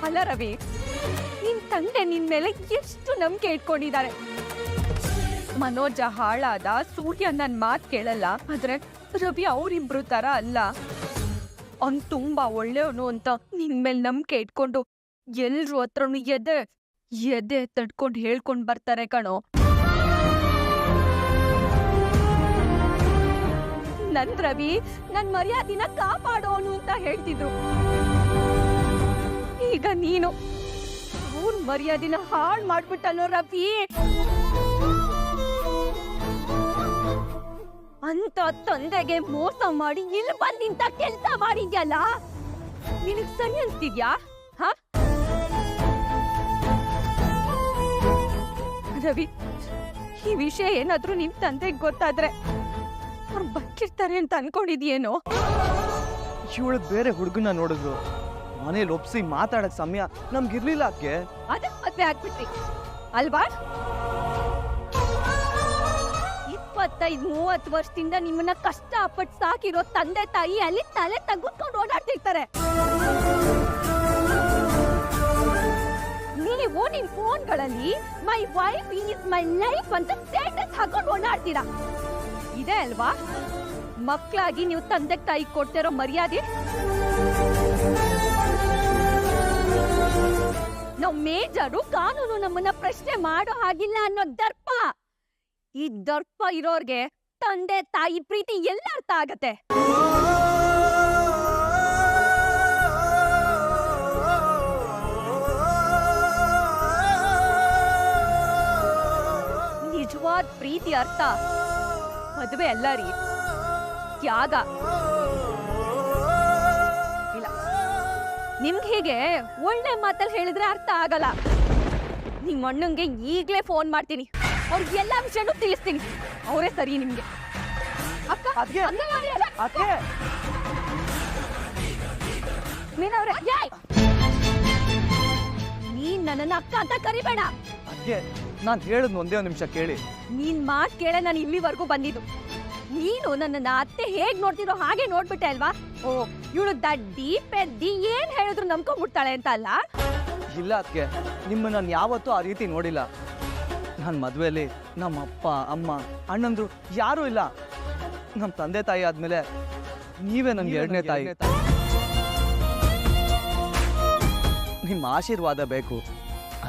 ಅಲ್ಲ ರವಿ, ನಿನ್ ತಂದೆ ನಿನ್ ಮೇಲೆ ಎಷ್ಟು ನಂಬಿಕೆ ಇಟ್ಕೊಂಡಿದ್ದಾರೆ. ಮನೋಜ ಹಾಳಾದ, ಸೂರ್ಯ ನನ್ ಮಾತ್ ಕೇಳಲ್ಲ, ಆದ್ರೆ ರವಿ ಅವ್ರಿಬ್ರು ತರ ಅಲ್ಲ. ಅವ್ನ್ ತುಂಬಾ ಒಳ್ಳೆಯವನು ಅಂತ ನಿನ್ ಮೇಲೆ ನಂಬಿಕೆ ಇಟ್ಕೊಂಡು ಎಲ್ರು ಹತ್ರನು ಎದೆ ತಡ್ಕೊಂಡು ಹೇಳ್ಕೊಂಡ್ ಬರ್ತಾರೆ ಕಣೋ. ನನ್ ರವಿ ನನ್ ಮರ್ಯಾದಿನ ಕಾಪಾಡೋನು ಅಂತ ಹೇಳ್ತಿದ್ರು. ಈಗ ನೀನು ಅವ್ರ ಮರ್ಯಾದಿನ ಹಾಳು ಮಾಡ್ಬಿಟ್ಟಲ್ಲೋ ರವಿ. ಅಂತ ತಂದೆಗೆ ಮೋಸ ಮಾಡಿ ಇಲ್ಲಿ ಬಂದಿಂತ ಕೆಲ್ಸ ಮಾಡಿದ್ಯಲ್ಲ, ನಿನಗ್ ಸರಿ ಅನ್ಸ್ತಿದ್ಯಾ? ರವಿ, ಈ ವಿಷಯ ಏನಾದ್ರೂ ನಿಮ್ ತಂದೆಗೆ ಗೊತ್ತಾದ್ರೆ ಅವ್ರು ಬಕ್ಕಿರ್ತಾರೆ ಅಂತ ಅನ್ಕೊಂಡಿದ್ಯೇನೋ? ಇವಳು ಬೇರೆ ಹುಡುಗನ ನೋಡಿದ್ರು, ಮನೇಲಿ ಒಪ್ಸಿ ಮಾತಾಡಕ್ ಸಮಯ ನಮ್ಗಿರ್ಲಿಲ್ಲ. ಅಕ್ಕೆ ಅದಕ್ಕೆ ಮದ್ವೆ ಆಗ್ಬಿಟ್ರಿ ಅಲ್ವಾ? 25-30 ವರ್ಷದಿಂದ ನಿಮ್ಮನ್ನ ಕಷ್ಟಪಟ್ಟು ಸಾಕಿರೋ ತಂದೆ ತಾಯಿ ಅಲ್ಲಿ ತಲೆ ತಗ್ಗಿಸ್ಕೊಂಡು ಓಡಾಡ್ತಿರ್ತಾರೆ. ನೀವು ನಿಮ್ ಫೋನ್ಗಳಲ್ಲಿ my wife is my life ಅಂತ ಸ್ಟೇಟಸ್ ಹಾಕೊಂಡು ಓಡಾಡ್ತೀರಾ. ಇದೆ ಅಲ್ವಾ ಮಕ್ಕಳಾಗಿ ನೀವು ತಂದೆ ತಾಯಿ ಕೊಡ್ತಿರೋ ಮರ್ಯಾದೆ? ನಾವು ಮೇಜರು ಕಾನೂನು ನಮ್ಮನ್ನ ಪ್ರಶ್ನೆ ಮಾಡೋ ಹಾಗಿಲ್ಲ ಅನ್ನೋ ದರ್ಪ. ಈ ದರ್ಪ ಇರೋರ್ಗೆ ತಂದೆ ತಾಯಿ ಪ್ರೀತಿ ಎಲ್ಲ ಅರ್ಥ ಆಗತ್ತೆ. ನಿಜವಾದ ಪ್ರೀತಿ ಅರ್ಥ ಮದುವೆ ಅಲ್ಲ ರೀ, ತ್ಯಾಗ. ಇಲ್ಲ, ನಿಮ್ಗೆ ಹೀಗೆ ಒಳ್ಳೆ ಮಾತಲ್ಲಿ ಹೇಳಿದ್ರೆ ಅರ್ಥ ಆಗಲ್ಲ. ನಿಮ್ಮ ಅಣ್ಣಂಗೆ ಈಗ್ಲೇ ಫೋನ್ ಮಾಡ್ತೀನಿ, ಅವ್ರಿಗೆ ಎಲ್ಲಾ ವಿಷಯನೂ ತಿಳಿಸ್ತೀನಿ. ಅವರೇ ಸರಿ ನಿಮ್ಗೆ. ಅಕ್ಕ ಮೀನವ್ರೆ, ನೀನ್ ನನ್ನನ್ನ ಅಕ್ಕ ಅಂತ ಕರಿಬೇಡ. ಅದ್ಕೆ ನಾನ್ ಹೇಳದ್ ಒಂದೇ ಒಂದ್ ನಿಮಿಷ ಕೇಳಿ. ನೀನ್ ಮಾತ್ ಕೇಳ ನಾನು ಇಲ್ಲಿವರೆಗೂ ಬಂದಿದ್ದು. ನೀನು ನನ್ನನ್ನ ಅತ್ತೆ ಹೇಗ್ ನೋಡ್ತಿರೋ ಹಾಗೆ ನೋಡ್ಬಿಟ್ಟೆ ಅಲ್ವಾ? ಓ, ಇವಳು ದಡ್ಡಿ ಪೆದ್ದಿ ಏನ್ ಹೇಳಿದ್ರು ನಂಬ್ಕೊಂಡ್ಬಿಡ್ತಾಳೆ ಅಂತ ಅಲ್ಲ? ಇಲ್ಲ ಅದ್ಕೆ, ನಿಮ್ಮ ನಾನು ಯಾವತ್ತೂ ಆ ರೀತಿ ನೋಡಿಲ್ಲ. ನನ್ನ ಮದುವೆಯಲ್ಲಿ ನಮ್ಮ ಅಪ್ಪ ಅಮ್ಮ ಅಣ್ಣಂದ್ರು ಯಾರೂ ಇಲ್ಲ. ನಮ್ಮ ತಂದೆ ತಾಯಿ ಆದ್ಮೇಲೆ ನೀವೇ ನನ್ಗೆ ಎರಡನೇ ತಾಯಿ. ನಿಮ್ಮ ಆಶೀರ್ವಾದ ಬೇಕು.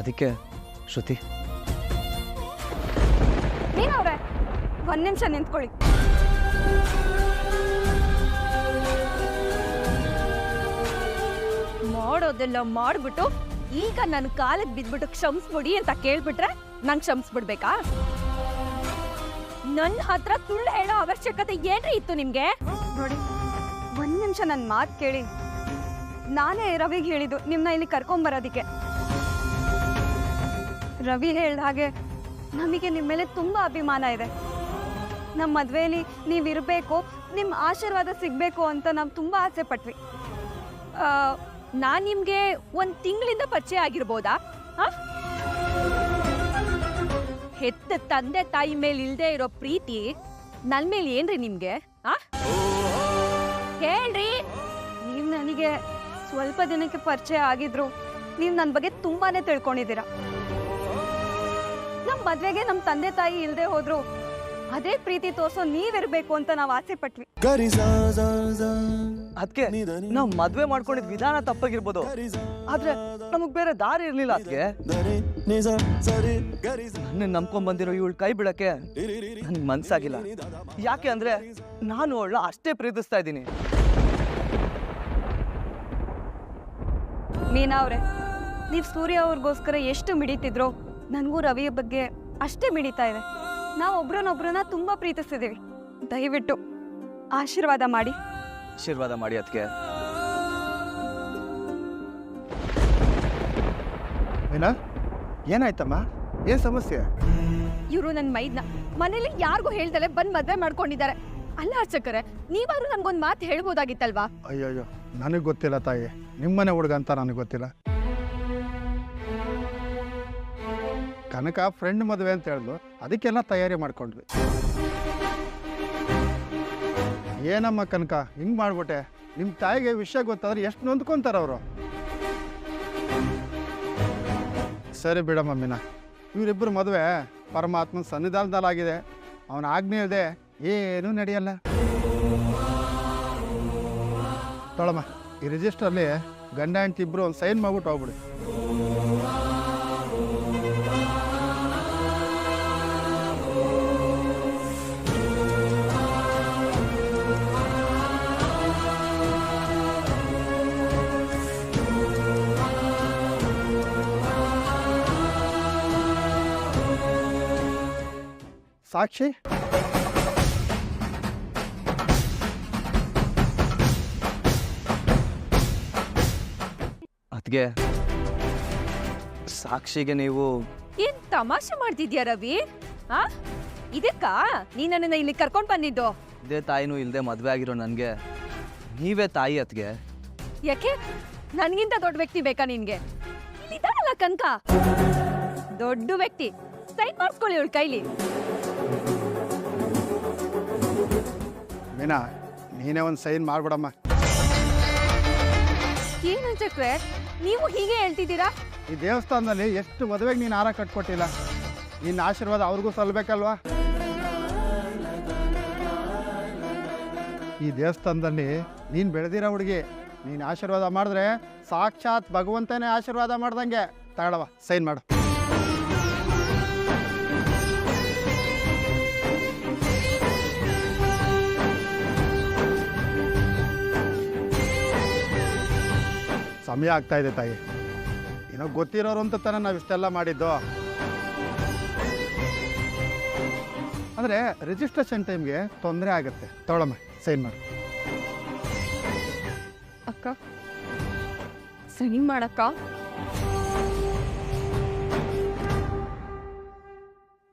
ಅದಕ್ಕೆ ಶ್ರುತಿ, ನೀನವ್ರೆ ಒಂದ್ ನಿಮಿಷ ನಿಂತ್ಕೊಳ್ಳಿ. ಮಾಡೋದೆಲ್ಲ ಮಾಡ್ಬಿಟ್ಟು ಈಗ ನನ್ನ ಕಾಲಕ್ಕೆ ಬಿದ್ಬಿಟ್ಟು ಕ್ಷಮಿಸ್ಬಿಡಿ ಅಂತ ಕೇಳ್ಬಿಟ್ರೆ ನಂಗೆ ಕ್ಷಮಿಸ್ಬಿಡ್ಬೇಕಾ? ನನ್ನ ಹತ್ರ ಸುಳ್ಳು ಹೇಳೋ ಅವಶ್ಯಕತೆ ಏನ್ರಿ ಇತ್ತು ನಿಮ್ಗೆ? ನೋಡಿ, ಒಂದ್ ನಿಮಿಷ ನನ್ನ ಮಾತು ಕೇಳಿ. ನಾನೇ ರವಿಗೆ ಹೇಳಿದ್ದು ನಿಮ್ನ ಇಲ್ಲಿ ಕರ್ಕೊಂಬರೋದಿಕ್ಕೆ. ರವಿ ಹೇಳ್ದ ಹಾಗೆ ನಮಗೆ ನಿಮ್ಮ ಮೇಲೆ ತುಂಬಾ ಅಭಿಮಾನ ಇದೆ. ನಮ್ಮ ಮದುವೆಯಲ್ಲಿ ನೀವಿರಬೇಕು, ನಿಮ್ಮ ಆಶೀರ್ವಾದ ಸಿಗಬೇಕು ಅಂತ ನಾವು ತುಂಬಾ ಆಸೆ ಪಟ್ವಿ. ನಾನು ನಿಮಗೆ ಒಂದು ತಿಂಗಳಿಂದ ಪರಿಚಯ ಆಗಿರ್ಬೋದಾ? ಹೆತ್ತ ತಂದೆ ತಾಯಿ ಮೇಲೆ ಇಲ್ದೇ ಇರೋ ಪ್ರೀತಿ ನನ್ನ ಮೇಲೆ ಏನ್ರಿ ನಿಮ್ಗೆ? ಹೇಳ್ರಿ. ನೀವು ನನಗೆ ಸ್ವಲ್ಪ ದಿನಕ್ಕೆ ಪರಿಚಯ ಆಗಿದ್ರು ನೀವು ನನ್ನ ಬಗ್ಗೆ ತುಂಬಾನೇ ತಿಳ್ಕೊಂಡಿದ್ದೀರಾ. ನಮ್ಮ ಮದ್ವೆಗೆ ನಮ್ಮ ತಂದೆ ತಾಯಿ ಇಲ್ದೇ ಹೋದ್ರು ಅದೇ ಪ್ರೀತಿ ತೋರ್ಸೋ ನೀವಿರ್ಬೇಕು ಅಂತ ನಾವು ಆಸೆ ಪಟ್ವಿ. ಅದಕ್ಕೆ ನಾವು ಮದ್ವೆ ಮಾಡ್ಕೊಂಡಿದ್ ವಿಧಾನ ತಪ್ಪಾಗಿರ್ಬೋದು, ಆದ್ರೆ ನಮಗ್ ಬೇರೆ ದಾರಿ ಇರ್ಲಿಲ್ಲ. ಅದಕ್ಕೆ ನನ್ನ ನಂಬ್ಕೊಂಡ್ ಬಂದಿರೋ ಇವಳು ಕೈ ಬಿಡಕ್ಕೆ ನನ್ ಮನ್ಸಾಗಿಲ್ಲ. ಯಾಕೆ ಅಂದ್ರೆ ನಾನು ಅವಳ ಅಷ್ಟೇ ಪ್ರೀತಿಸ್ತಾ ಇದ್ದೀನಿ. ಮೀನಾ ಅವ್ರೆ, ನೀವ್ ಸೂರ್ಯ ಅವ್ರಿಗೋಸ್ಕರ ಎಷ್ಟು ಮಿಡಿತಿದ್ರು ನನಗೂ ರವಿಯ ಬಗ್ಗೆ ಅಷ್ಟೇ ಮಿಡಿತಾ ಇದೆ. ನಾವು ಒಬ್ರನ್ನೊಬ್ರನ್ನ ತುಂಬಾ ಪ್ರೀತಿಸ್ತಿದೀವಿ. ದಯವಿಟ್ಟು ಆಶೀರ್ವಾದ ಮಾಡಿ. ಆಶೀರ್ವಾದ ಮಾಡಿ. ಅದಕ್ಕೆ ಏನಾಯ್ತಮ್ಮ? ಏನ್ ಸಮಸ್ಯೆ? ಇವರು ನನ್ನ ಮೈದ್ನ ಮನೇಲಿ ಯಾರಿಗೂ ಹೇಳ್ದಲೆ ಬಂದ್ ಮದ್ವೆ ಮಾಡ್ಕೊಂಡಿದ್ದಾರೆ. ಅಲ್ಲ ಅರ್ಚಕರೇ, ನೀವಾದ್ರೂ ನನ್ಗೊಂದ್ ಮಾತು ಹೇಳ್ಬೋದಾಗಿತ್ತಲ್ವಾ? ಅಯ್ಯಯ್ಯೋ, ನನಗೆ ಗೊತ್ತಿಲ್ಲ ತಾಯಿ, ನಿಮ್ಮನೆ ಹುಡುಗ ಅಂತ ನನಗೆ ಗೊತ್ತಿಲ್ಲ. ಕನಕ ಫ್ರೆಂಡ್ ಮದುವೆ ಅಂತ ಹೇಳಿದ್ಲು, ಅದಕ್ಕೆಲ್ಲ ತಯಾರಿ ಮಾಡ್ಕೊಂಡ್ವಿ. ಏನಮ್ಮ ಕನಕ ಹಿಂಗ್ ಮಾಡ್ಬಿಟ್ಟೆ? ನಿಮ್ಮ ತಾಯಿಗೆ ವಿಷಯ ಗೊತ್ತಾದ್ರೆ ಎಷ್ಟು ನೊಂದ್ಕೊಂತಾರ ಅವರು. ಸರಿ ಬಿಡಮ್ಮ ಮೀನಾ, ಇವರಿಬ್ಬರು ಮದುವೆ ಪರಮಾತ್ಮನ ಸನ್ನಿಧಾನದಲ್ಲಾಗಿದೆ. ಅವನ ಆಜ್ಞೆ ಇಲ್ಲದೆ ಏನೂ ನಡೆಯಲ್ಲ. ತೊಳಮ್ಮ, ಈ ರಿಜಿಸ್ಟ್ರಲ್ಲಿ ಗಂಡ ಹೆಂಡತಿ ಇಬ್ಬರು ಒಂದು ಸೈನ್ ಮಾಡ್ಬಿಟ್ಟು ಹೋಗ್ಬಿಡಿ. ಸಾಕ್ಷಿ, ಅದಕ್ಕೆ ಸಾಕ್ಷಿಗೆ ನೀವು ಏನ್ ತಮಾಷೆ ಮಾಡ್ತಿದ್ಯಾ ರವಿ? ಆ ಇದಕ್ಕ ನೀ ನನ್ನನ್ನ ಇಲ್ಲಿ ಕರ್ಕೊಂಡ್ ಬಂದಿದ್ದು? ಇದೇ ತಾಯಿನೂ ಇಲ್ಲದೆ ಮದುವೆ ಆಗಿರೋ ನನಗೆ ನೀವೇ ತಾಯಿ ಅತ್ಗೆ. ಯಾಕೆ ನನ್ಗಿಂತ ದೊಡ್ಡ ವ್ಯಕ್ತಿ ಬೇಕಾ ನಿನ್ಗೆ? ಇದಾನಲ್ಲ ಕನಕ, ದೊಡ್ಡ ವ್ಯಕ್ತಿ, ಸೈನ್ ಮಾಡಿಸ್ಕೊಳ್ಳಿ ಇವಳ ಕೈಲಿ. ಮೀನಾ, ನೀನೇ ಒಂದು ಸೈನ್ ಮಾಡ್ಬಿಡಮ್ಮ. ಏನಂಚಕ್ರೆ ನೀವು ಹೀಗೆ ಹೇಳ್ತಿದ್ದೀರಾ? ಈ ದೇವಸ್ಥಾನದಲ್ಲಿ ಎಷ್ಟು ಮದುವೆಗೆ ನೀನು ಹಾರ ಕಟ್ಕೊಟ್ಟಿಲ್ಲ, ನಿನ್ನ ಆಶೀರ್ವಾದ ಅವ್ರಿಗೂ ಸಲ್ಲಬೇಕಲ್ವಾ? ಈ ದೇವಸ್ಥಾನದಲ್ಲಿ ನೀನು ಬೆಳೆದಿರೋ ಹುಡುಗಿ, ನೀನು ಆಶೀರ್ವಾದ ಮಾಡಿದ್ರೆ ಸಾಕ್ಷಾತ್ ಭಗವಂತನೇ ಆಶೀರ್ವಾದ ಮಾಡ್ದಂಗೆ. ತಗೊಳವ, ಸೈನ್ ಮಾಡು. ಸಮಯ ಆಗ್ತಾ ಇದೆ ತಾಯಿ, ಏನೋ ಗೊತ್ತಿರೋರು ಅಂತ ತಾನೇ ನಾವು ಇಷ್ಟೆಲ್ಲ ಮಾಡಿದ್ದು. ಅಂದರೆ ರಿಜಿಸ್ಟ್ರೇಷನ್ ಟೈಮ್ಗೆ ತೊಂದರೆ ಆಗುತ್ತೆ. ತಗೊಳಮ್ಮ, ಸೈನ್ ಮಾಡು. ಅಕ್ಕ ಸೈನ್ ಮಾಡಕ್ಕ?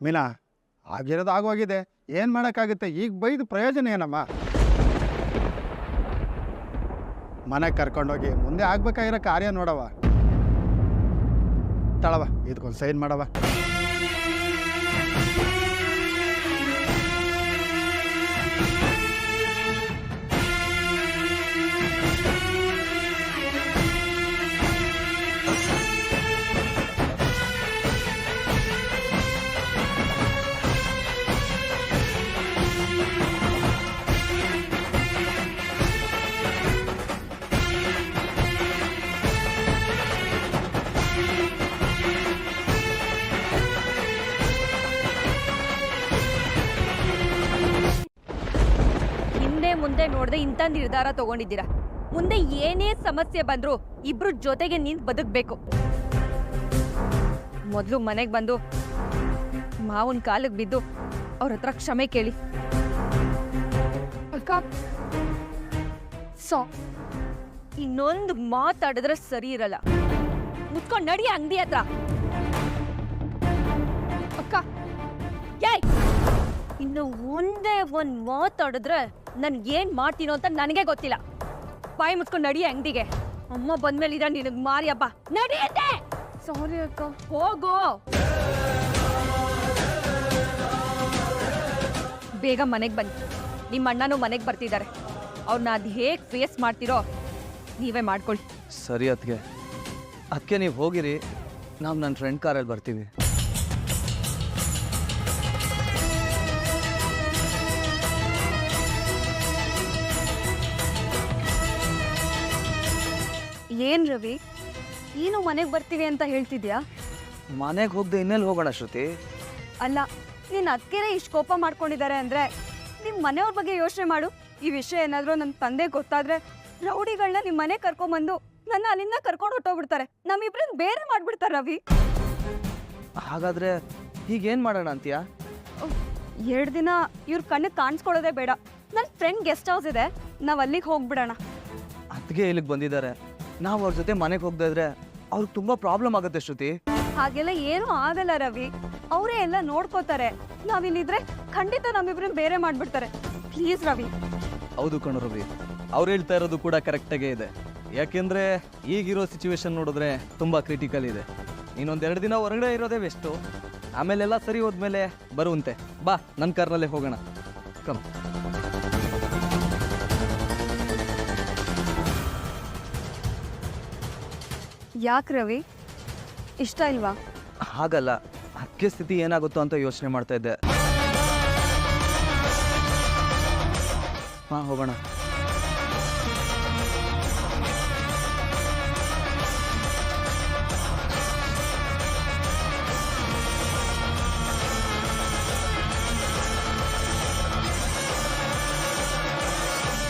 ಮೀನಾ, ಆಗಿರೋದು ಆಗೋಗಿದೆ, ಏನು ಮಾಡೋಕ್ಕಾಗುತ್ತೆ? ಈಗ ಬೈದು ಪ್ರಯೋಜನ ಏನಮ್ಮ? ಮನೆಗೆ ಕರ್ಕೊಂಡೋಗಿ ಮುಂದೆ ಆಗ್ಬೇಕಾಗಿರೋ ಕಾರ್ಯ ನೋಡವ. ತಳವ, ಇದಕ್ಕೊಂದು ಸೈನ್ ಮಾಡವ. ಮುಂದೆ ನೋಡದೆ ಇಂಥ ನಿರ್ಧಾರ ತಗೊಂಡಿದ್ದೀರಾ. ಮುಂದೆ ಏನೇ ಸಮಸ್ಯೆ ಬಂದ್ರು ಇಬ್ರು ಜೊತೆಗೆ ನಿಂತು ಬದುಕಬೇಕು. ಮೊದಲು ಮನೆಗೆ ಬಂದು ಮಾವನ್ ಕಾಲಿಗೆ ಬಿದ್ದು ಅವ್ರ ಹತ್ರ ಕ್ಷಮೆ ಕೇಳಿ. ಅಕ್ಕ ಇನ್ನೊಂದು ಮಾತಾಡಿದ್ರೆ ಸರಿ ಇರಲ್ಲ. ಮುತ್ಕೊಂಡ್ ನಡಿ ಅಂಗಡಿ ಹತ್ರ. ಅಕ್ಕ ಯಾಯ್ ಇನ್ನು ಒಂದೇ ಒಂದ್ ಮಾತಾಡಿದ್ರೆ ನನ್ ಏನ್ ಮಾಡ್ತೀನೋ ಅಂತ ನನಗೆ ಗೊತ್ತಿಲ್ಲ. ಬಾಯಿ ಮುಚ್ಕೊಂಡು ನಡಿ ಅಂಗಡಿಗೆ. ಅಮ್ಮ ಬಂದ್ಮೇಲೆ ಇದ ನಿನಗ್ ಮಾರಿ ಹಬ್ಬ. ನಡಿಯತ್ತೆ. ಸಾರಿ ಅಕ್ಕ, ಹೋಗೋ. ಬೇಗ ಮನೆಗೆ ಬನ್ನಿ. ನಿಮ್ಮ ಅಣ್ಣನೂ ಮನೆಗೆ ಬರ್ತಿದ್ದಾರೆ. ಅವ್ರನ್ನ ಅದು ಹೇಗೆ ಫೇಸ್ ಮಾಡ್ತೀರೋ ನೀವೇ ಮಾಡ್ಕೊಳ್ಳಿ. ಸರಿ ಅತ್ಗೆ, ಅದಕ್ಕೆ ನೀವು ಹೋಗಿರಿ, ನಾವು ನನ್ನ ಫ್ರೆಂಡ್ ಕಾರಲ್ಲಿ ಬರ್ತೀವಿ. ಏನ್ ರವಿ, ನೀನು ಮನೆಗೆ ಬರ್ತೀವಿ ಅಂತ ಹೇಳ್ತಿದ್ಯಾ? ಮನೆಗೆ ಹೋಗದೆ ಇನ್ನೆಲ್ಲಿ ಹೋಗೋಣ ಶ್ರುತಿ? ಅಲ್ಲ, ನೀನು ಅದಕ್ಕೇನೆ ಇಷ್ಟು ಕೋಪ ಮಾಡ್ಕೊಂಡಿದ್ದಾರೆ ಅಂದರೆ ನಿಮ್ಮ ಮನೆಯವ್ರ ಬಗ್ಗೆ ಯೋಚನೆ ಮಾಡು. ಈ ವಿಷಯ ಏನಾದರೂ ನನ್ನ ತಂದೆ ಗೊತ್ತಾದರೆ ರೌಡಿಗಳನ್ನ ನಿಮ್ಮ ಮನೆ ಕರ್ಕೊಂಬಂದು ನನ್ನ ಅಲ್ಲಿಂದ ಕರ್ಕೊಂಡು ಹೊಟ್ಟೋಗ್ಬಿಡ್ತಾರೆ. ನಮ್ಮಿಬ್ರನ್ನ ಬೇರೆ ಮಾಡಿಬಿಡ್ತಾರೆ ರವಿ. ಹಾಗಾದರೆ ಹೀಗೇನು ಮಾಡೋಣ ಅಂತೀಯಾ? 2 ದಿನ ಇವ್ರ ಕಣ್ಣಿಗೆ ಕಾಣಿಸ್ಕೊಳ್ಳೋದೇ ಬೇಡ. ನನ್ನ ಫ್ರೆಂಡ್ ಗೆಸ್ಟ್ ಹೌಸ್ ಇದೆ, ನಾವು ಅಲ್ಲಿಗೆ ಹೋಗ್ಬಿಡೋಣ. ಅದಕ್ಕೆ ಇಲ್ಲಿಗೆ ಬಂದಿದ್ದಾರೆ. ನಾವು ಅವ್ರ ಜೊತೆ ಮನೆಗೆ ಹೋಗದೇ ಇದ್ರೆ ಅವ್ರಿಗೆ ತುಂಬ ಪ್ರಾಬ್ಲಮ್ ಆಗುತ್ತೆ ಶ್ರುತಿ. ಹಾಗೆಲ್ಲ ಏನೂ ಆಗಲ್ಲ ರವಿ, ಅವರೇ ಎಲ್ಲ ನೋಡ್ಕೋತಾರೆ. ನಾವಿಲ್ಲಿದ್ರೆ ಖಂಡಿತ ನಮ್ಮಿಬ್ರನ್ನ ಬೇರೆ ಮಾಡಿಬಿಡ್ತಾರೆ. ಪ್ಲೀಸ್ ರವಿ. ಹೌದು ಕಣು ರವಿ, ಅವ್ರು ಹೇಳ್ತಾ ಇರೋದು ಕೂಡ ಕರೆಕ್ಟಾಗೇ ಇದೆ. ಯಾಕೆಂದರೆ ಈಗಿರೋ ಸಿಚುವೇಶನ್ ನೋಡಿದ್ರೆ ತುಂಬ ಕ್ರಿಟಿಕಲ್ ಇದೆ. ಇನ್ನೊಂದು 2 ದಿನ ಹೊರಗಡೆ ಇರೋದೇ ಬೆಸ್ಟು. ಆಮೇಲೆಲ್ಲ ಸರಿ ಹೋದ್ಮೇಲೆ ಬರುವಂತೆ. ಬಾ, ನನ್ನ ಕಾರ್ನಲ್ಲೇ ಹೋಗೋಣ. ಕಮ್. ಯಾಕೆ ರವಿ, ಇಷ್ಟ ಇಲ್ವಾ? ಹಾಗಲ್ಲ, ಅದಕ್ಕೆ ಸ್ಥಿತಿ ಏನಾಗುತ್ತೋ ಅಂತ ಯೋಚನೆ ಮಾಡ್ತಾ ಇದ್ದೆ. ಹಾಂ, ಹೋಗೋಣ.